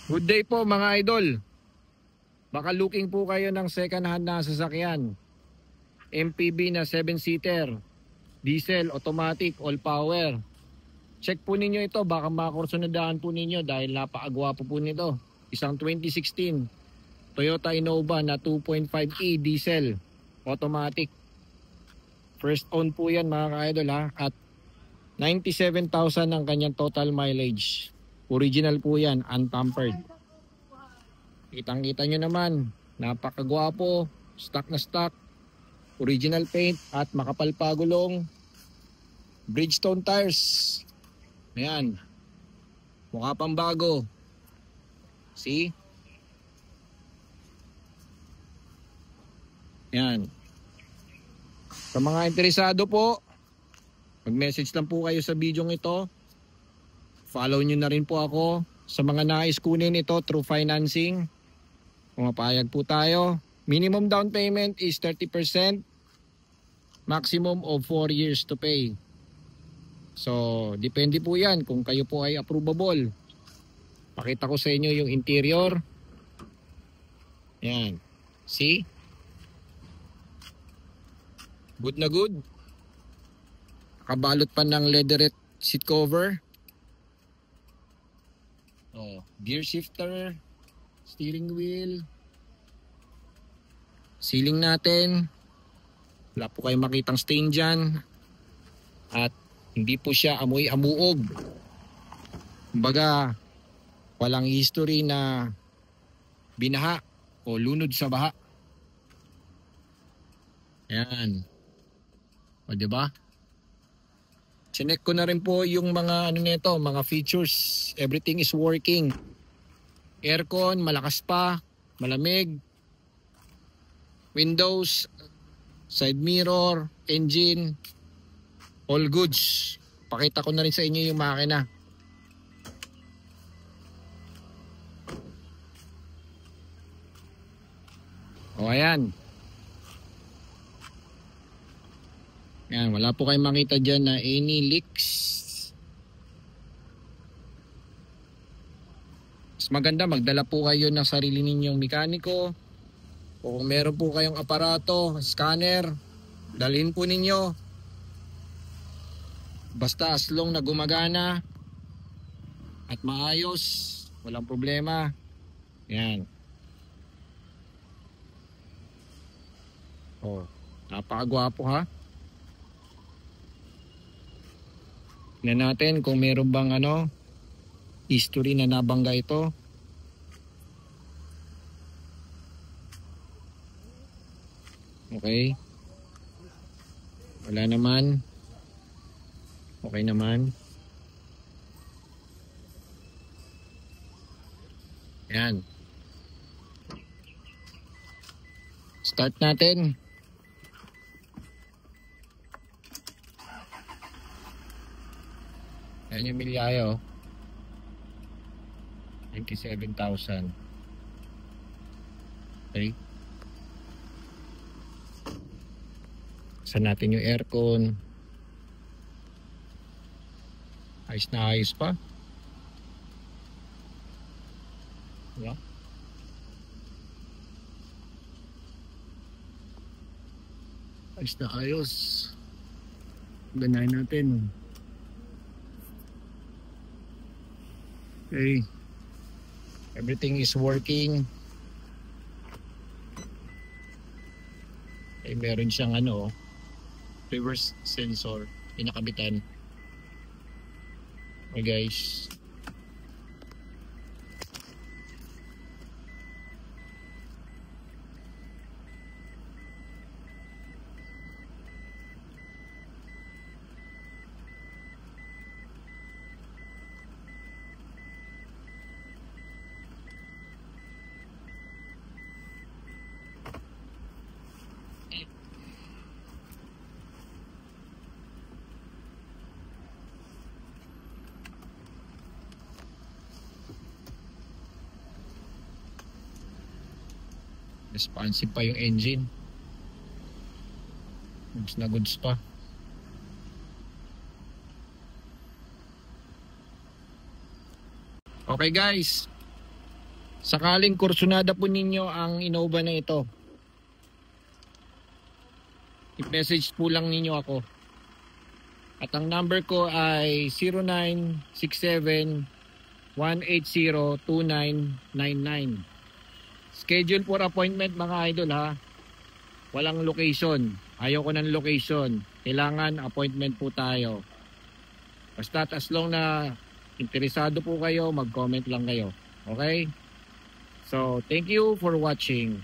Good day po mga idol. Baka looking po kayo ng second hand na sasakyan. MPV na 7-seater, diesel, automatic, all power. Check po ninyo ito, baka makursunadahan po ninyo dahil napakagwapo po nito. Isang 2016 Toyota Innova na 2.5e diesel, automatic. First own po yan mga ka-idol ha. At 97,000 ang kanyang total mileage. Original po yan, untampered. Kitang-kita nyo naman, napakagwapo, stock na stock, original paint at makapal pa gulong. Bridgestone tires. Ayan. Mukha pang bago. See? Ayan. Sa mga interesado po, mag-message lang po kayo sa video ito. Follow nyo na rin po ako sa mga nais kunin ito through financing. Pumapayag po tayo. Minimum down payment is 30%. Maximum of 4 years to pay. So, depende po yan kung kayo po ay approvable. Pakita ko sa inyo yung interior. Yan. See? Good na good. Nakabalot pa ng leatherette seat cover. Oh, gear shifter, steering wheel, ceiling natin. Wala po kayong makitang stain dyan. At hindi po siya amoy-amuog. Kumbaga, walang history na binaha o lunod sa baha. Ayan. O diba? Chinek ko na rin po yung mga ano nito, mga features. Everything is working. Aircon, malakas pa, malamig. Windows, side mirror, engine, all goods. Pakita ko na rin sa inyo yung makina. O ayan. Yan, wala po kayong makita dyan na any leaks. Mas maganda magdala po kayo ng sarili ninyong mekaniko. O kung meron po kayong aparato, scanner, dalhin po ninyo. Basta as long na gumagana at maayos, walang problema. Yan. O, napakagwapo ha. Tingnan natin kung meron bang history na nabangga ito. Okay. Wala naman. Okay naman. Yan. Start natin. Ayan yung milyayo. 97,000. Okay. Saan natin yung aircon. Ayos na ayos pa. Yeah. Ayos na ayos. Ganahin natin. Okay. Everything is working. Okay, meron siyang reverse sensor pinakabitan. Okay guys. Responsive pa yung engine. Goods na goods pa. Okay guys, Sakaling kursunada po ninyo ang Innova na ito, i-message po lang ninyo ako. At ang number ko ay 0967-180-2999. Schedule for appointment mga idol ha. Walang location. Ayoko ng location. Kailangan appointment po tayo. Basta as long na interesado po kayo, mag-comment lang kayo. Okay? So, thank you for watching.